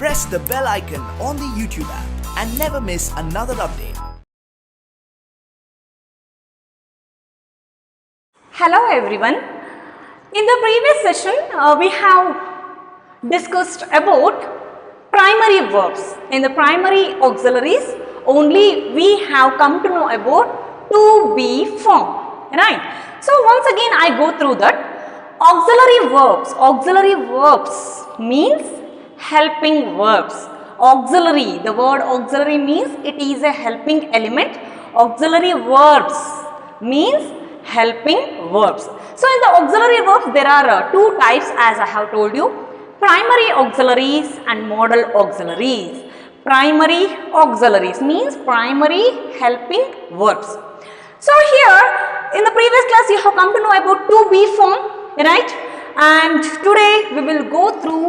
press the bell icon on the YouTube app and never miss another update. Hello everyone. In the previous session, we have discussed about primary verbs. In the primary auxiliaries, only we have come to know about to be form, right? So once again I go through that. Auxiliary verbs means helping verbs. Auxiliary, the word auxiliary means it is a helping element. Auxiliary verbs means helping verbs. So in the auxiliary verbs there are two types, as I have told you: primary auxiliaries and modal auxiliaries. Primary auxiliaries means primary helping verbs. So here in the previous class you have come to know about to be form, right? And today we will go through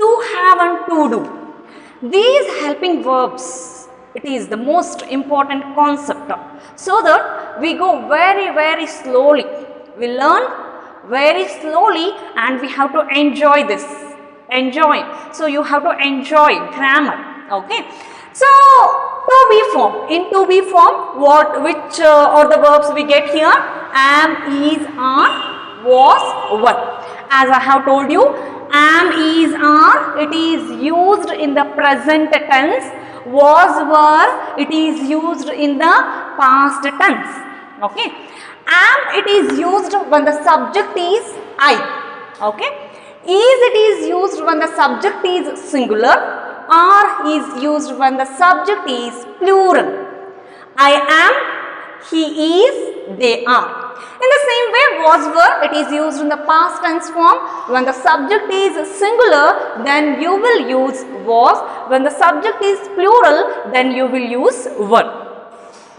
to have and to do. These helping verbs, it is the most important concept, so that we go very slowly. We learn very slowly and we have to enjoy this. So you have to enjoy grammar. Okay. So to be form. In to be form, which are the verbs we get here? Am, is, are, was, were. As I have told you, am, is, are, it is used in the present tense. Was, were, it is used in the past tense. Okay. Am, it is used when the subject is I. Okay. Is, it is used when the subject is singular. Are is used when the subject is plural. I am, he is, they are. In the same way, was, were, it is used in the past tense form. When the subject is singular, then you will use was. When the subject is plural, then you will use were.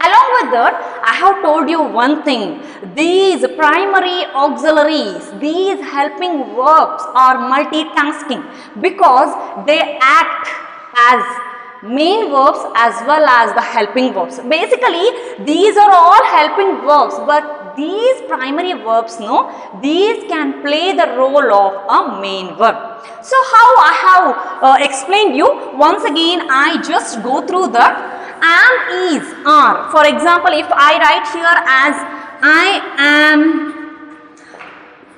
Along with that, I have told you one thing. These primary auxiliaries, these helping verbs are multitasking because they act as main verbs as well as the helping verbs. Basically, these are all helping verbs, but these primary verbs, these can play the role of a main verb. So how I have explained you, once again I just go through that. Am, is, are. For example, if I write here as I am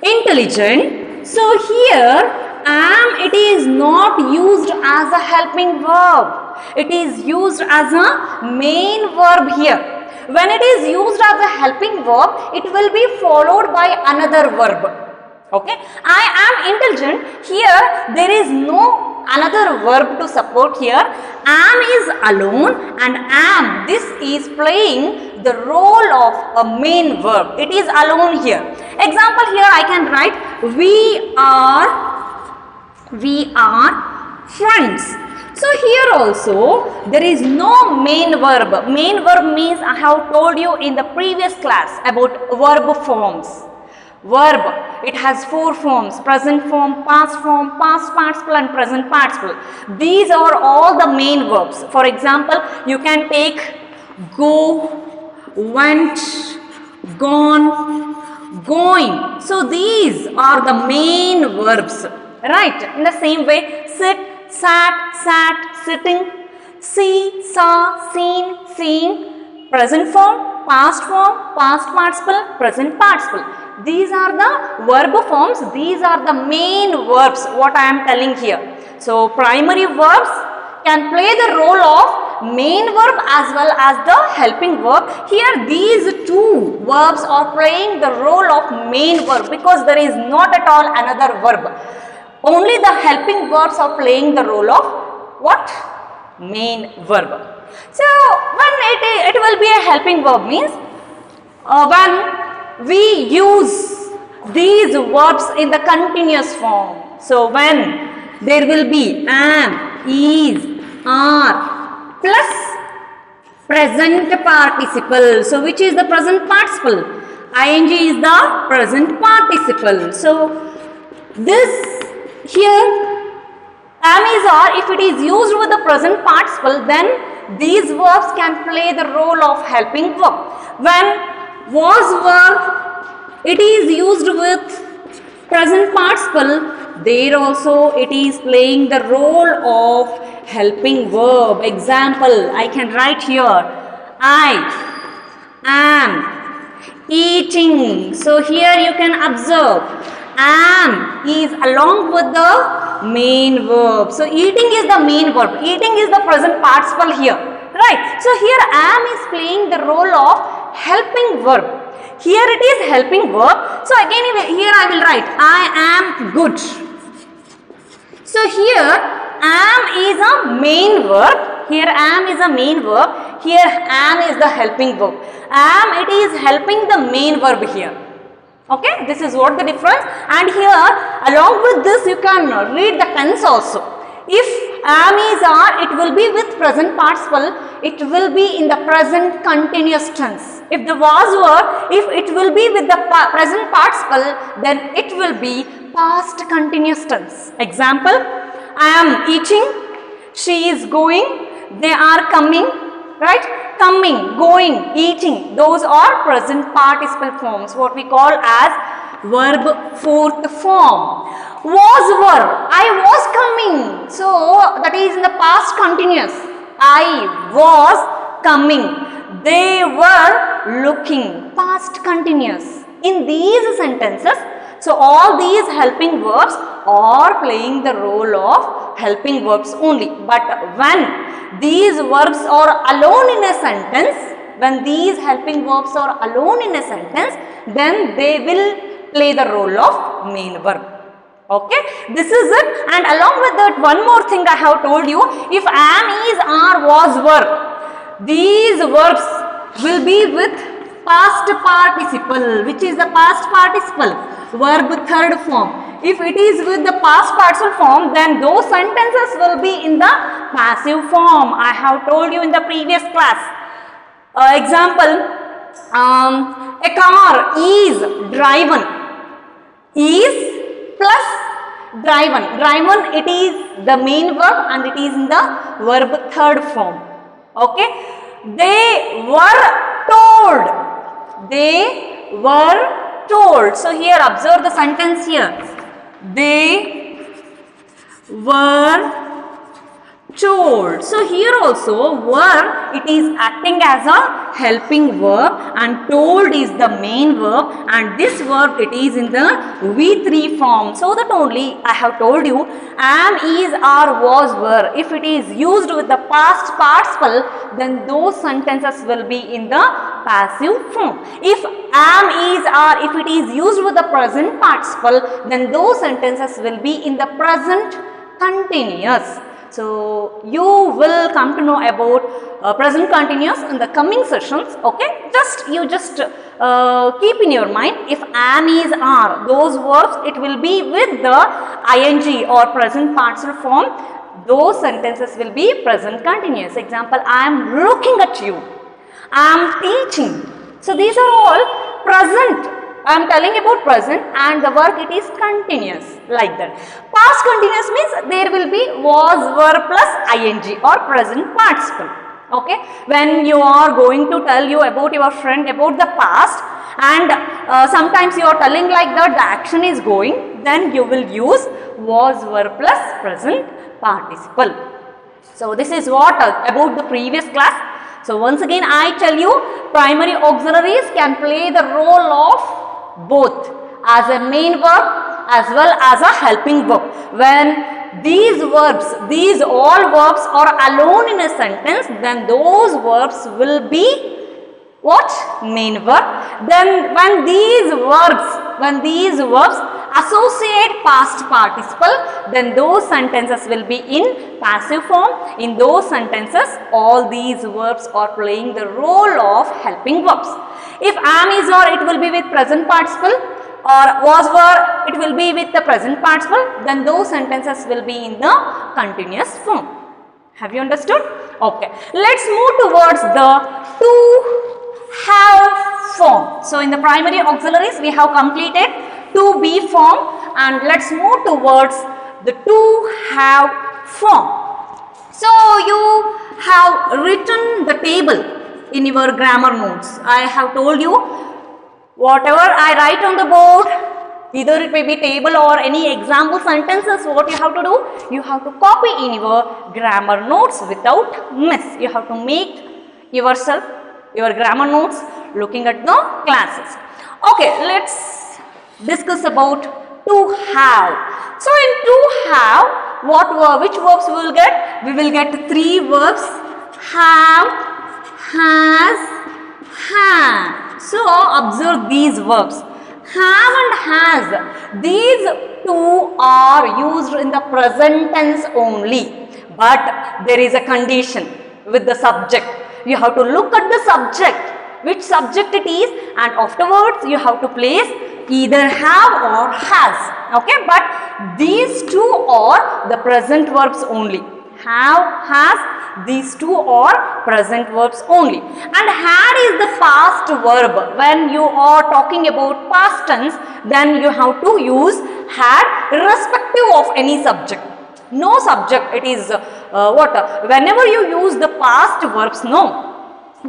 intelligent, so here am, it is not used as a helping verb. It is used as a main verb here. When it is used as a helping verb, it will be followed by another verb. Okay. I am intelligent. Here there is no another verb to support here. Am is alone and am, this is playing the role of a main verb. It is alone here. Example, here I can write we are friends. So here also there is no main verb. Main verb means I have told you in the previous class about verb forms. Verb, it has four forms: present form, past participle and present participle. These are all the main verbs. For example, you can take go, went, gone, going. So these are the main verbs, right? In the same way, sit, sat, sitting, see, saw, seen, seeing, present form, past participle, present participle. These are the verb forms. These are the main verbs, what I am telling here. So primary verbs can play the role of main verb as well as the helping verb. Here these two verbs are playing the role of main verb because there is not at all another verb. Only the helping verbs are playing the role of what? Main verb. So when it will be a helping verb means when we use these verbs in the continuous form. So when there will be am, is, are plus present participle. So which is the present participle? Ing is the present participle. So this here am, is, are, if it is used with the present participle, then these verbs can play the role of helping verb. When was, were, it is used with present participle, there also it is playing the role of helping verb. Example, I can write here, I am eating. So here you can observe, am is along with the main verb. So eating is the main verb. Eating is the present participle here. Right. So here am is playing the role of helping verb. Here it is helping verb. So again here I will write, I am good. So here am is a main verb. Here am is a main verb. Here am is the helping verb. Am, it is helping the main verb here. Okay, this is what the difference. And here along with this you can read the tense also. If am is are, it will be with present participle. It will be in the present continuous tense. If the was were, if it will be with the present participle, then it will be past continuous tense. Example, I am eating, she is going, they are coming, right? Coming, going, eating, those are present participle forms, what we call as verb fourth form. Was were, I was coming, so that is in the past continuous. I was coming, they were looking, past continuous. In these sentences, so all these helping verbs are playing the role of helping verbs only. But when these verbs are alone in a sentence, when these helping verbs are alone in a sentence, then they will play the role of main verb. Okay, this is it. And along with that, one more thing I have told you, if am is, are, was, were, these verbs will be with past participle. Which is the past participle? Verb third form. If it is with the past participle form, then those sentences will be in the passive form. I have told you in the previous class. Example, a car is driven. Is plus driven. Driven, it is the main verb and it is in the verb third form. Okay. They were told. They were told. So here observe the sentence here. They were told. So here also were, it is acting as a helping verb and told is the main verb, and this verb it is in the V3 form. So that only I have told you am, is, are, was, were. If it is used with the past participle, then those sentences will be in the passive form. If am, is, are, if it is used with the present participle, then those sentences will be in the present continuous. So you will come to know about present continuous in the coming sessions. Okay, you just keep in your mind, if am, is, are, those verbs, it will be with the ing or present participle form. Those sentences will be present continuous. Example, I am looking at you. I am teaching. So these are all present. I am telling about present and the work it is continuous, like that. Past continuous means there will be was, were plus ing or present participle. Okay. When you are going to tell you about your friend about the past and sometimes you are telling like that the action is going, then you will use was, were plus present participle. So this is what about the previous class. So once again I tell you, primary auxiliaries can play the role of both as a main verb as well as a helping verb. When these verbs, these all verbs are alone in a sentence, then those verbs will be what? Main verb. Then when these verbs associate past participle, then those sentences will be in passive form. In those sentences, all these verbs are playing the role of helping verbs. If am, is, or, it will be with present participle, or was, were, it will be with the present participle, then those sentences will be in the continuous form. Have you understood? Okay. Let's move towards the to have form. So in the primary auxiliaries we have completed to be form, and let's move towards the to have form. So you have written the table in your grammar notes. I have told you whatever I write on the board, Either it may be table or any example sentences. What you have to do? You have to copy in your grammar notes without miss. You have to make yourself your grammar notes looking at the classes. Okay, let's discuss about to have. So in to have, which verbs we will get? We will get 3 verbs: have, has, have. So observe these verbs. Have and has. These two are used in the present tense only. But there is a condition with the subject. You have to look at the subject, which subject it is, and afterwards you have to place either have or has. Okay, but these two are the present verbs only. Have, has, these two are present verbs only. And had is the past verb. When you are talking about past tense, then you have to use had irrespective of any subject. No subject, it is whenever you use the past verbs, no.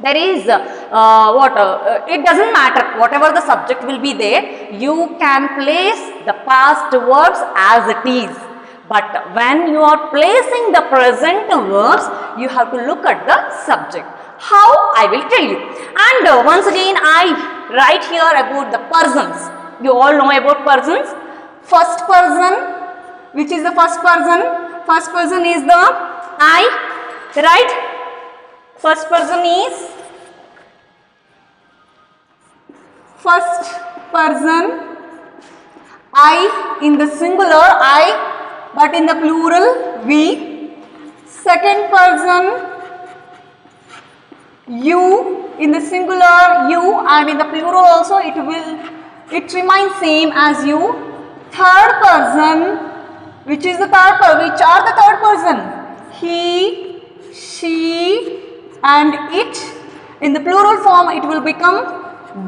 There is it doesn't matter, whatever the subject will be there, you can place the past verbs as it is. But when you are placing the present verbs, you have to look at the subject. How? I will tell you. And once again, I write here about the persons. You all know about persons. First person. Which is the first person? First person is the I, right? First person is first person. I in the singular, I, but in the plural, we. Second person, you in the singular, you, and in the plural also it remains same as you. Third person, which is the third person? Which are the third person? He, she, and it. In the plural form, it will become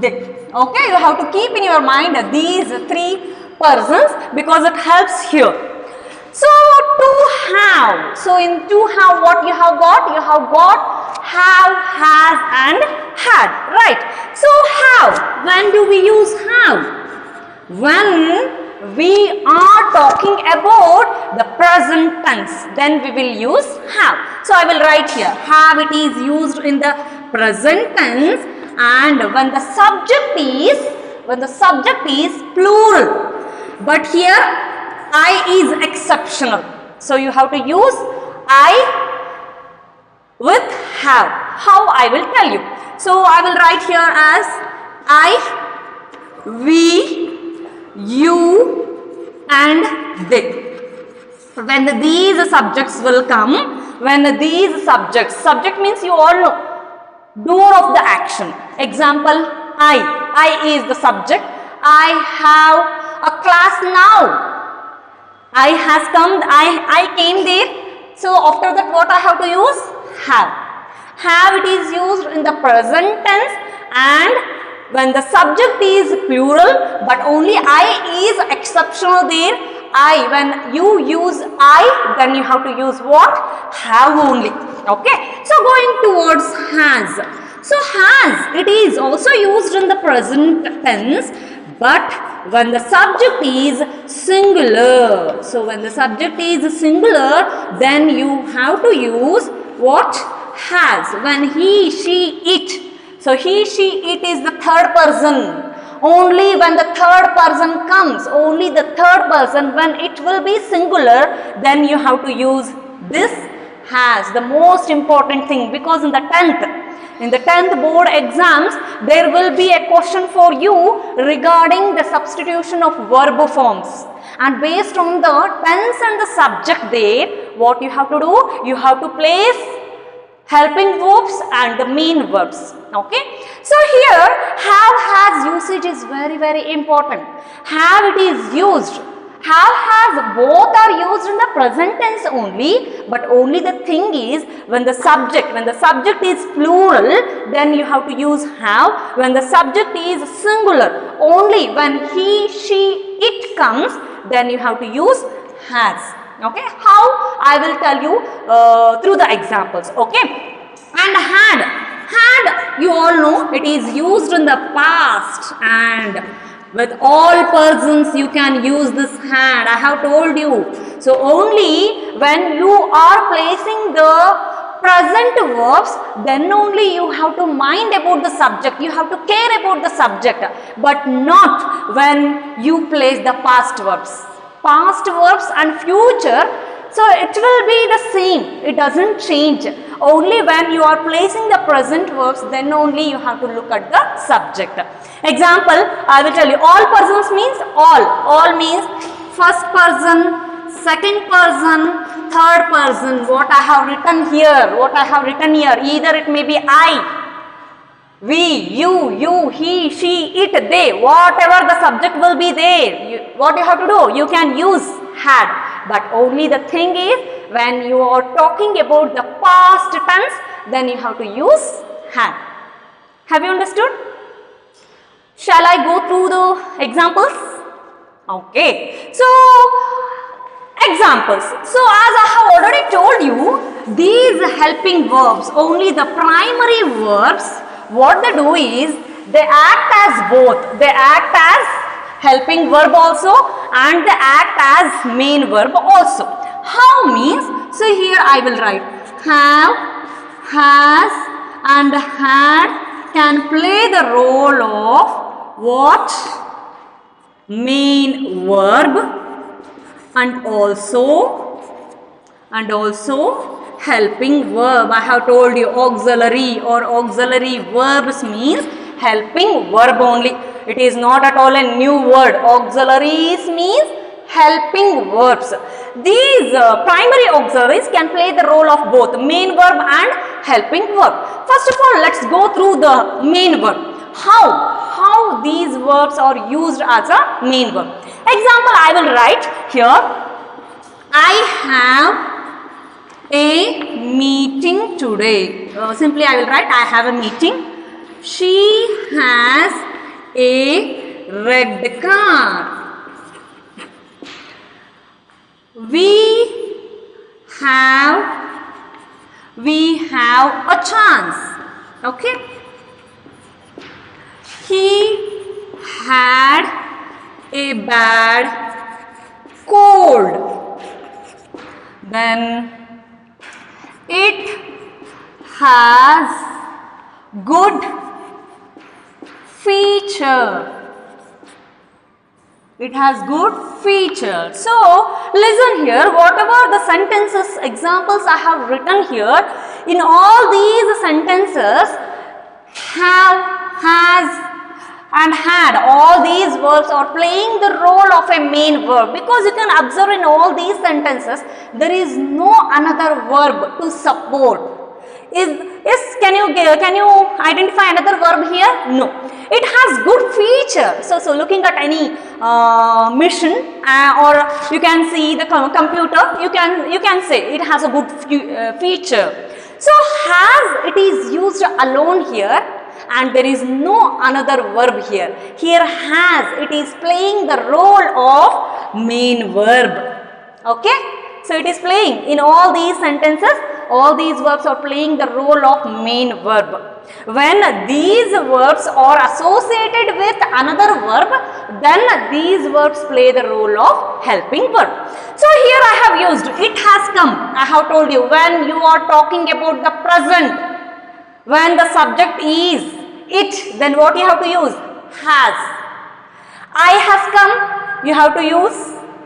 they. Okay, you have to keep in your mind these 3 persons because it helps here. So to have. So in to have, what you have got? You have got have, has, and had. Right. So have. When do we use have? When we are talking about the present tense, then we will use have. So I will write here, have, it is used in the present tense, and when the subject is plural. But here I is exceptional. So you have to use I with have. How? I will tell you. So I will write here as I, we, you, and they. When these subjects will come, subject means you all know, doer of the action. Example, I is the subject. I have a class now. I has come, I came there. So after that, what I have to use? Have. Have, it is used in the present tense, and when the subject is plural, but only I is exceptional there. I, when you use I, then you have to use what? Have only. Okay. So going towards has. So has, it is also used in the present tense, but when the subject is singular. So when the subject is singular, then you have to use what? Has. When he, she, it. So he, she, it is the third person. Only when the third person comes, only the third person, when it will be singular, then you have to use this has, the most important thing, because in the 10th board exams, there will be a question for you regarding the substitution of verb forms. And based on the tense and the subject there, what you have to do? You have to place helping verbs and the main verbs. Okay. So here, have, has usage is very, very important. Have, it is used. Have, has, both are used in the present tense only, but only the thing is, when the subject is plural, then you have to use have. When the subject is singular, only when he, she, it comes, then you have to use has. Okay, how? I will tell you through the examples. Okay, and had, you all know, it is used in the past, and With all persons you can use this had. I have told you. So only when you are placing the present verbs, then only you have to mind about the subject. You have to care about the subject. But not when you place the past verbs. Past verbs and future, so it will be the same. It doesn't change. Only when you are placing the present verbs, then only you have to look at the subject. Example, I will tell you. All persons means all. All means first person, second person, third person. What I have written here, what I have written here. Either it may be I, we, you, he, she, it, they. Whatever the subject will be there. What you have to do? You can use had. But only the thing is, when you are talking about the past tense, then you have to use had. Have you understood? Shall I go through the examples? Okay. So, examples. So, as I have already told you, these helping verbs, only the primary verbs, what they do is, they act as both. They act as helping verb also and they act as main verb also. How means? So, here I will write have, has and had can play the role of what? Main verb and also helping verb. I have told you auxiliary or auxiliary verbs means helping verb only. It is not at all a new word. Auxiliaries means helping verbs. These primary auxiliaries can play the role of both main verb and helping verb. First of all, let's go through the main verb. How these verbs are used as a main verb. Example, I will write here. I have a meeting today. Simply I will write I have a meeting. She has a red car. We have a chance. Okay. He had a bad cold. Then it has good feature. It has good feature. So, listen here, whatever the sentences, examples I have written here, in all these sentences, have, has and had, all these verbs are playing the role of a main verb, because you can observe in all these sentences, there is no another verb to support. Can you identify another verb here? No. It has good feature. So looking at any machine or you can see the computer, you can say it has a good feature. So has, it is used alone here and there is no another verb here. Here has, it is playing the role of main verb. Okay. So it is playing in all these sentences, all these verbs are playing the role of main verb. When these verbs are associated with another verb, then these verbs play the role of helping verb. So here I have used it has come. I have told you when you are talking about the present, when the subject is it, then what you have to use? Has. I has come, you have to use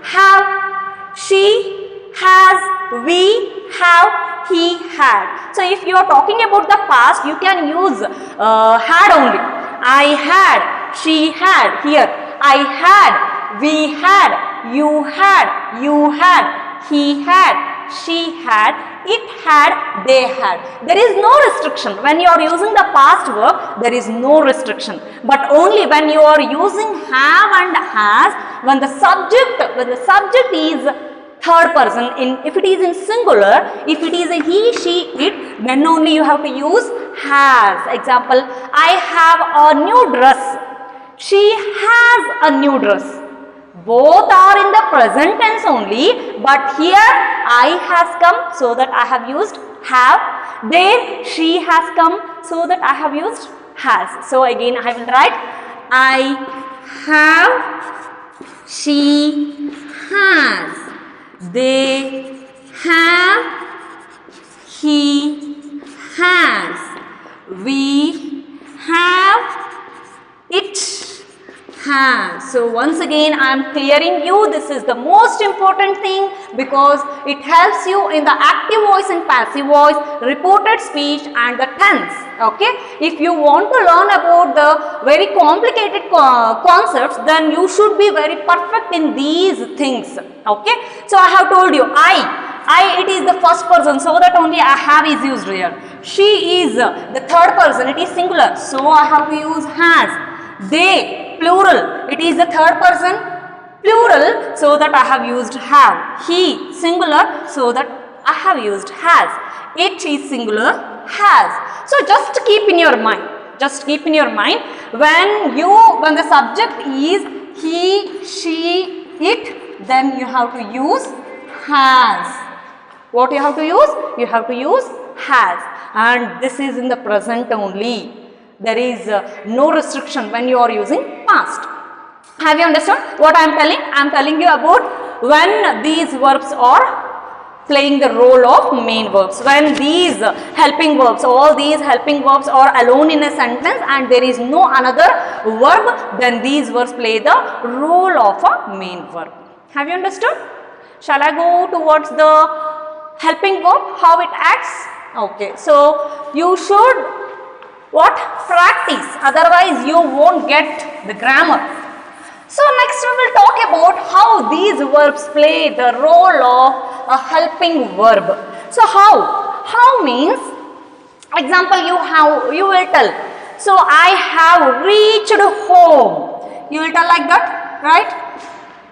have. She has, we have, he had. So if you are talking about the past, you can use had only. I had, she had. Here I had, we had, you had, he had, she had, it had, they had. There is no restriction. When you are using the past verb, there is no restriction. But only when you are using have and has, when the subject is third person, if it is in singular, if it is a he, she, it, then only you have to use has. Example, I have a new dress. She has a new dress. Both are in the present tense only, but here I has come, so that I have used have. There she has come, so that I have used has. So again I will write I have, she has. They have, he has. We have, it has. So once again I am clearing you, this is the most important thing because it helps you in the active voice and passive voice, reported speech and the tense. Okay, if you want to learn about the very complicated concepts, then you should be very perfect in these things. Okay, so I have told you I, it is the first person, so that only I have is used here. She is the third person, it is singular, so I have to use has. They, plural, it is the third person, plural, so that I have used have. He, singular, so that I have used has. It is singular, has. So just keep in your mind, when the subject is he, she, it, then you have to use has. What you have to use? You have to use has, and this is in the present only. There is no restriction when you are using past. Have you understood what I am telling? I am telling you about when these verbs are playing the role of main verbs. When these helping verbs, all these helping verbs are alone in a sentence and there is no another verb, then these verbs play the role of a main verb. Have you understood? Shall I go towards the helping verb, how it acts? Okay, so you should what? Practice, otherwise you won't get the grammar. So next we will talk about how these verbs play the role of a helping verb. So how means, example you will tell, so I have reached home, you will tell like that, right?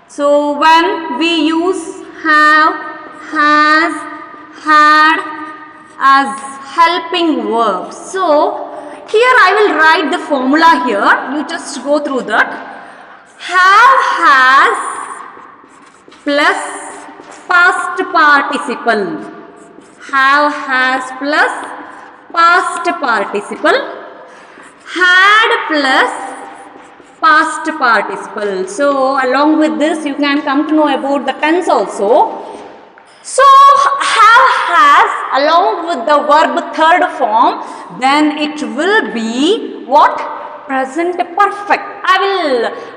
So when we use have, has, had as helping verbs, so here I will write the formula here, you just go through that. Have, has plus past participle. Have, has plus past participle. Had plus past participle. So along with this you can come to know about the tense also. So have, has along with the verb third form, then it will be what? Present perfect. I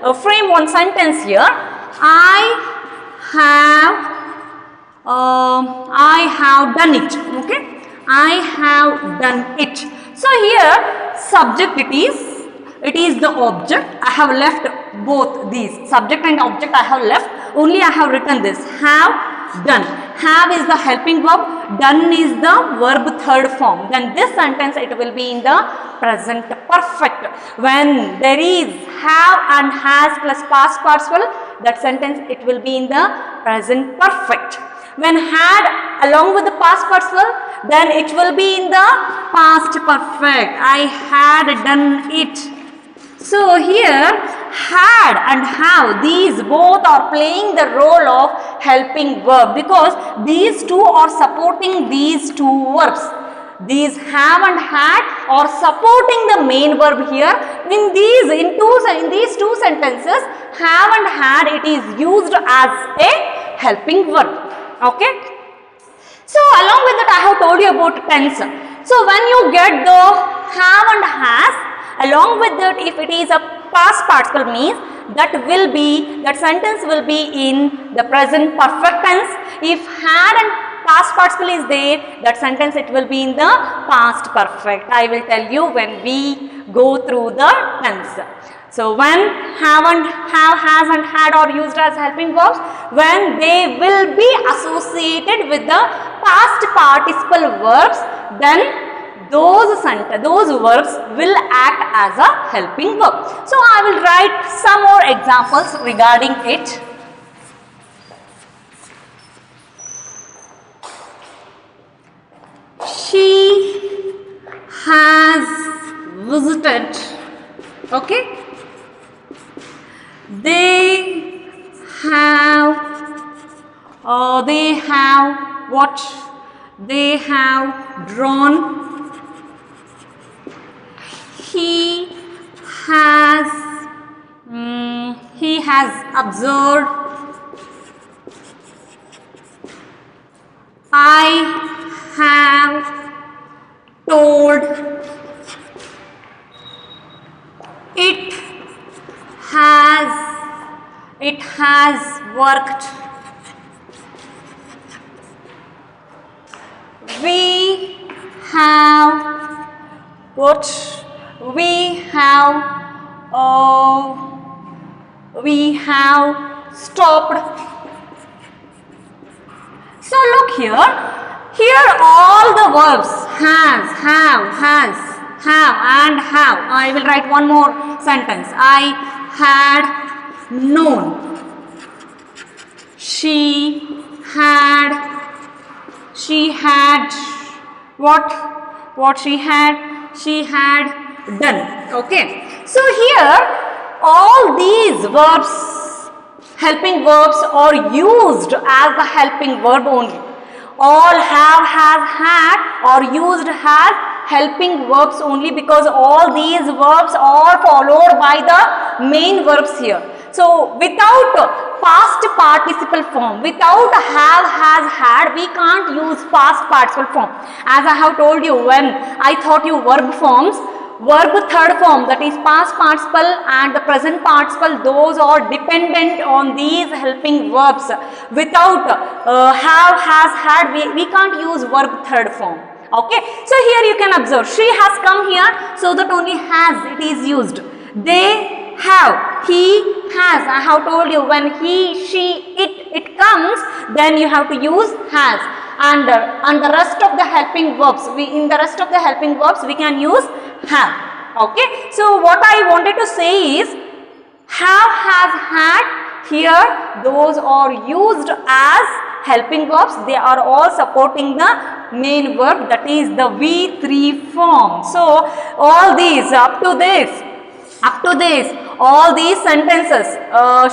will frame one sentence here. I have done it. Okay, I have done it. So here subject it is the object. I have left both these, subject and object I have left, only I have written this, have done. Have is the helping verb, done is the verb third form. Then this sentence it will be in the present perfect. When there is have and has plus past participle, that sentence it will be in the present perfect. When had along with the past participle, then it will be in the past perfect. I had done it. So here had and have, these both are playing the role of helping verb because these two are supporting these two verbs. These have and had are supporting the main verb here. In these two sentences, have and had, it is used as a helping verb. Okay. So along with that I have told you about tense. So when you get the have and has, along with that, if it is a past participle means that sentence will be in the present perfect tense. If had and past participle is there, that sentence it will be in the past perfect. I will tell you when we go through the tense. So when have, has and had are used as helping verbs, when they will be associated with the past participle verbs, then those verbs will act as a helping verb. So I will write some more examples regarding it. She has visited. Okay. They have drawn. He has has observed. I have told. It has worked. We have what? We have stopped. So look here. Here all the verbs has, and have. I will write one more sentence. I had known. She had what she had done. Okay. So here all these verbs, helping verbs, are used as the helping verb only. All have, has, had are used as helping verbs only because all these verbs are followed by the main verbs here. So without past participle form, without have, has, had, we can't use past participle form. As I have told you when I taught you verb forms, verb third form, that is past participle and the present participle, those are dependent on these helping verbs. Without have, has, had, we can't use verb third form. Okay, so here you can observe she has come here, so that only has it is used. They have, he has. I have told you when he, she, it comes, then you have to use has. And the rest of the helping verbs, in the rest of the helping verbs we can use have. Okay, so what I wanted to say is have, has, had, here those are used as helping verbs. They are all supporting the main verb, that is the V3 form. So all these up to this, all these sentences,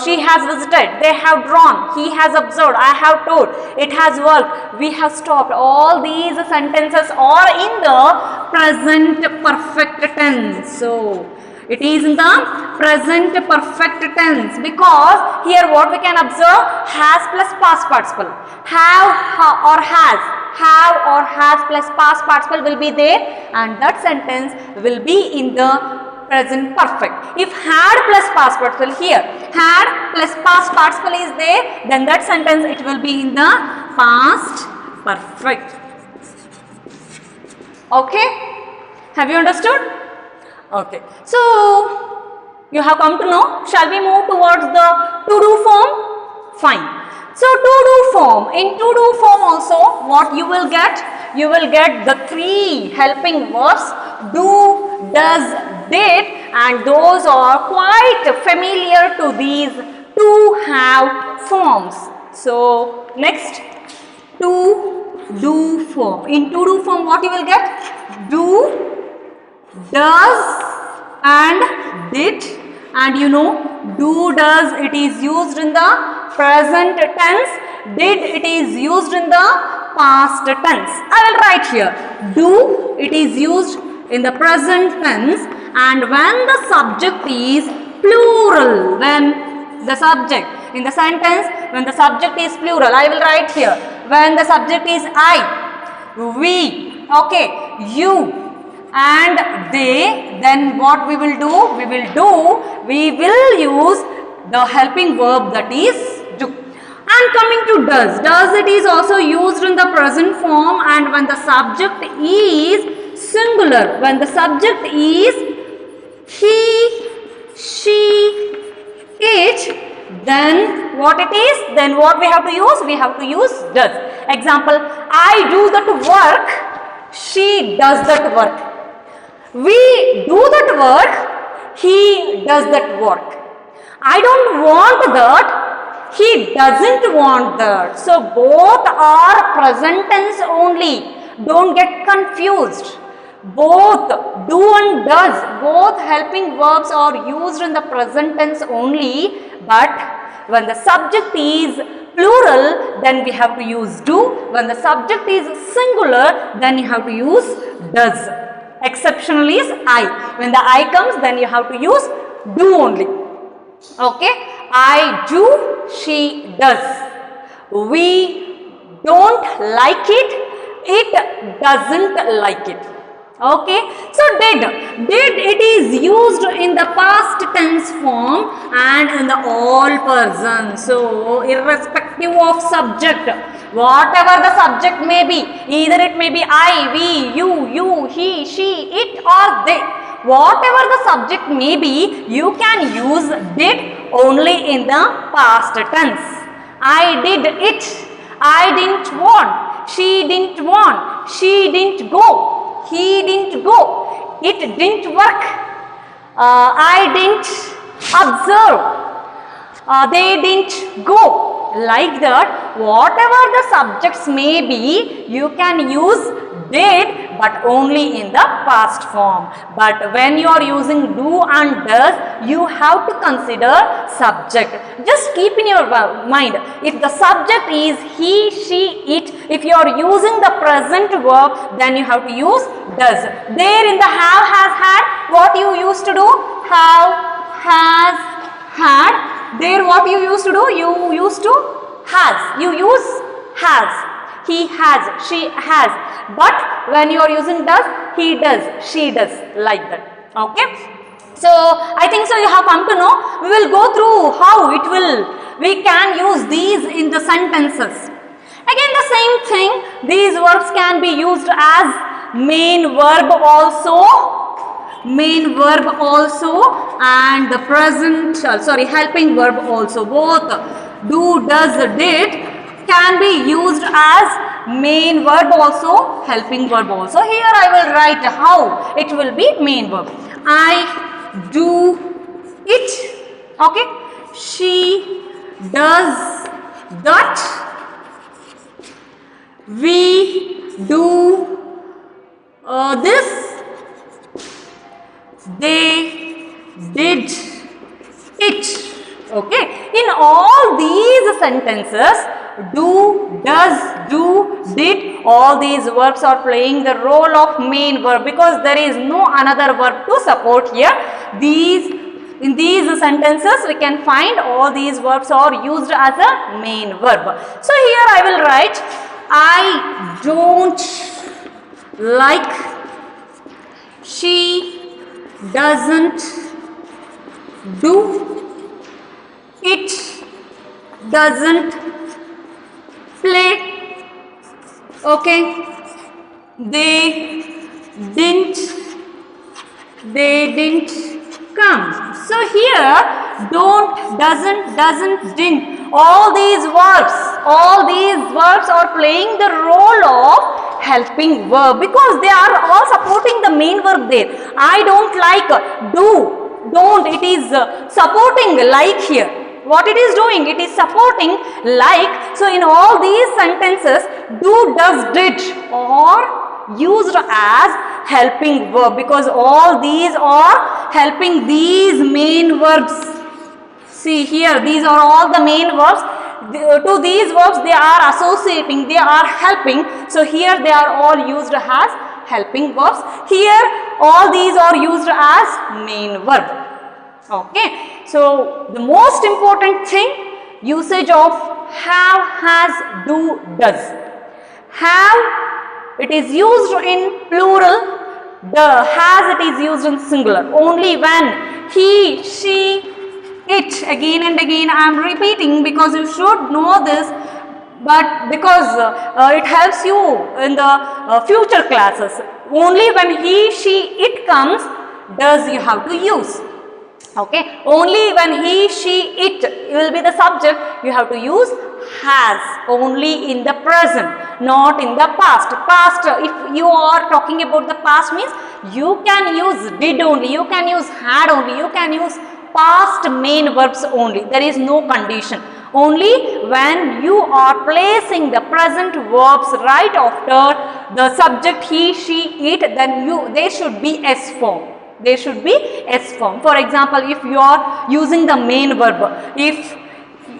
she has visited, they have drawn, he has observed, I have told, it has worked, we have stopped. All these sentences are in the present perfect tense. So it is in the present perfect tense because here what we can observe, has plus past participle. Have or has plus past participle will be there, and that sentence will be in the present perfect. If had plus past participle, here had plus past participle is there, then that sentence it will be in the past perfect. Okay, have you understood? Okay, so you have come to know. Shall we move towards the to do form? Fine. So to do form, in to do form also what you will get? You will get the three helping verbs do, does, did, and those are quite familiar to these to have forms. So next, to do form. In to do form what you will get? Do, does and did, and you know do, does, it is used in the present tense, did, it is used in the past tense. I will write here do, it is used in the present tense, and when the subject is plural, when the subject in the sentence, when the subject is plural, I will write here when the subject is I, we, okay, you and they, then what we will do? We will use the helping verb, that is do. And coming to does, it is also used in the present form, and when the subject is singular, when the subject is he, she, it, then what it is? Then what we have to use? We have to use does. Example, I do that work, she does that work. We do that work, he does that work. I don't want that, he doesn't want that. So both are present tense only. Don't get confused. Both do and does, both helping verbs are used in the present tense only, but when the subject is plural, then we have to use do. When the subject is singular, then you have to use does. Exceptional is I. When the I comes, then you have to use do only. Okay. I do, she does. We don't like it, it doesn't like it. Okay, so did it is used in the past tense form and in the all person. So irrespective of subject, whatever the subject may be, either it may be I, we, you, he, she, it or they, whatever the subject may be, you can use did only in the past tense. I did it, I didn't want, she didn't want, she didn't go, he didn't go, it didn't work, I didn't observe, they didn't go. Like that, whatever the subjects may be, you can use did but only in the past form. But when you are using do and does, you have to consider subject. Just keep in your mind, if the subject is he, she, it, if you are using the present verb, then you have to use does. There in the have, has, had, what you used to do? Have, has, had. There what you used to do? You used to has. You use has. He has, she has. But when you are using does, he does, she does, like that. Okay. So I think so you have come to know. We will go through how we can use these in the sentences. Again the same thing, these verbs can be used as main verb also, and the present, helping verb also. Both do, does, did can be used as main verb also, helping verb also. Here I will write how it will be main verb. I do it, okay. She does that. We do this. They did it. Okay. In all these sentences, do, does, do, did, all these verbs are playing the role of main verb because there is no another verb to support here. In these sentences, we can find all these verbs are used as a main verb. So here I will write, I don't like, she doesn't do, it doesn't play, okay, they didn't come. So here don't, doesn't, didn't, all these verbs are playing the role of helping verb because they are all supporting the main verb there. I don't like, do, don't, it is supporting like here. What it is doing? It is supporting like. So in all these sentences, do, does, did are used as helping verb because all these are helping these main verbs. See here, these are all the main verbs. To these verbs they are associating, they are helping. So here they are all used as helping verbs. Here all these are used as main verb. Okay. So the most important thing, usage of have, has, do, does. Have, it is used in plural. The has, it is used in singular. Only when he, she, it, again and again I am repeating because you should know this, but because it helps you in the future classes. Only when he, she, it comes, does you have to use. Okay, only when he, she, it will be the subject, you have to use has only in the present, not in the past. Past, if you are talking about the past means you can use did only, you can use had only, you can use past main verbs only. There is no condition. Only when you are placing the present verbs right after the subject he, she, it, then they should be S form. They should be S form. For example, if you are using the main verb, if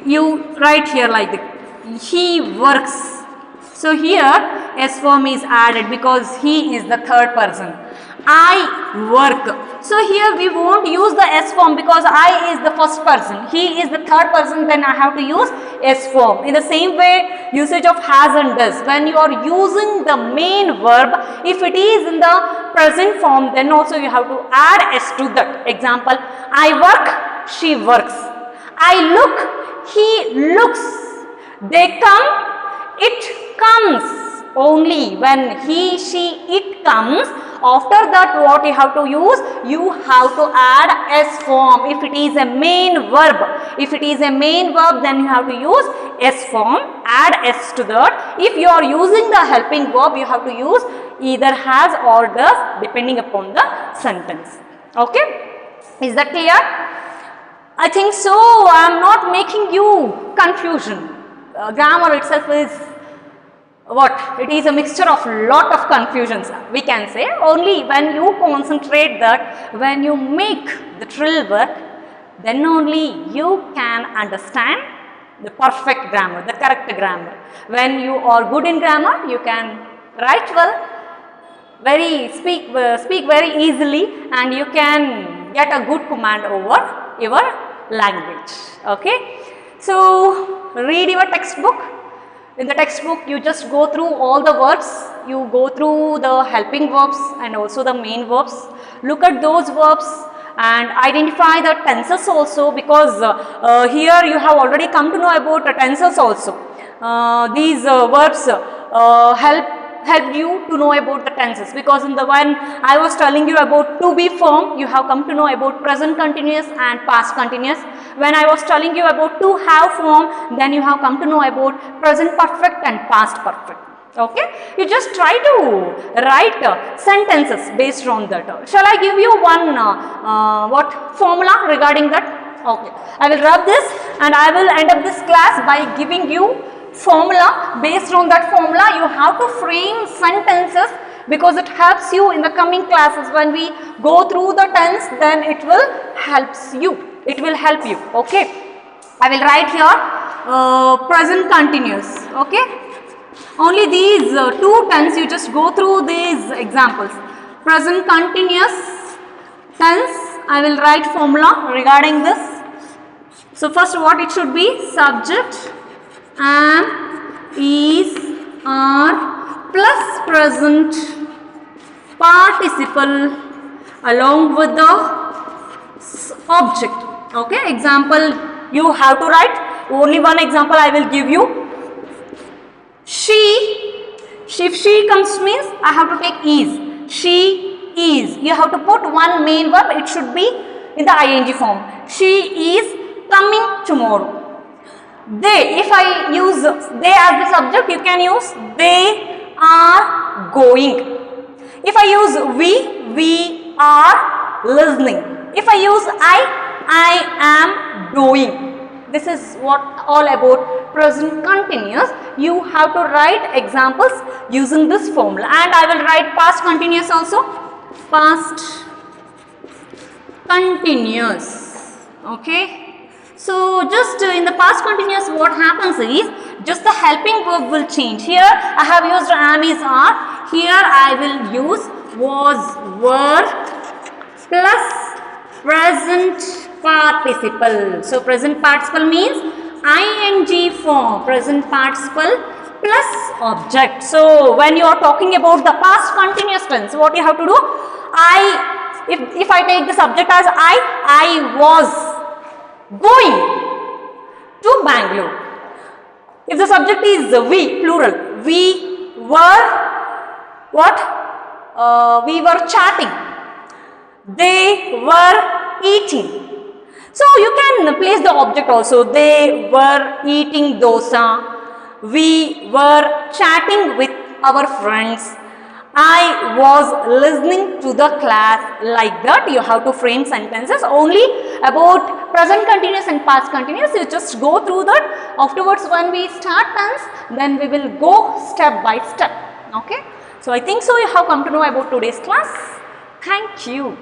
you write here like this, he works. So here S form is added because he is the third person. I work. So here we won't use the S form because I is the first person, he is the third person, then I have to use S form. In the same way, usage of has and does. When you are using the main verb, if it is in the present form, then also you have to add S to that. Example, I work, she works. I look, he looks. They come, it comes. Only when he, she, it comes, after that what you have to use? You have to add S form. If it is a main verb, then you have to use S form, add S to that. If you are using the helping verb, you have to use either has or does depending upon the sentence. Okay, is that clear? I think so. I am not making you confusion. Grammar itself is what? It is a mixture of lot of confusions, we can say. Only when you concentrate that, when you make the drill work, then only you can understand the perfect grammar, the correct grammar. When you are good in grammar, you can write well, speak very easily, and you can get a good command over your language. Okay, so read your textbook. In the textbook, you just go through all the verbs, you go through the helping verbs and also the main verbs. Look at those verbs and identify the tenses also, because here you have already come to know about the tenses also. These verbs help you to know about the tenses, because in the one I was telling you about to be form, you have come to know about present continuous and past continuous. When I was telling you about to have form, then you have come to know about present perfect and past perfect. Okay, you just try to write sentences based on that. Shall I give you one formula regarding that? Okay, I will rub this and I will end up this class by giving you formula. Based on that formula, you have to frame sentences, because it helps you in the coming classes. When we go through the tense, then it will help you. Okay, I will write here present continuous. Okay, only these two tense, you just go through these examples. Present continuous tense, I will write formula regarding this. So first, what it should be? Subject, am, is, are plus present participle along with the object. Okay, example you have to write. Only one example I will give you. She, if she comes means I have to take is. She is. You have to put one main verb. It should be in the ing form. She is coming tomorrow. They, if I use they as the subject, you can use they are going. If I use we are listening. If I use I am doing. This is what all about present continuous. You have to write examples using this formula, and I will write past continuous also. Past continuous. Okay. So just in the past continuous, what happens is just the helping verb will change. Here I have used am, is, are. Here I will use was, were plus present participle. So present participle means ing form, present participle plus object. So when you are talking about the past continuous tense, what you have to do? If I take the subject as I was going to Bangalore. If the subject is we, plural, we were what? We were chatting. They were eating. So you can place the object also. They were eating dosa. We were chatting with our friends. I was listening to the class. Like that you have to frame sentences only about present continuous and past continuous. You just go through that. Afterwards, when we start tense, then we will go step by step. Okay. So I think so you have come to know about today's class. Thank you.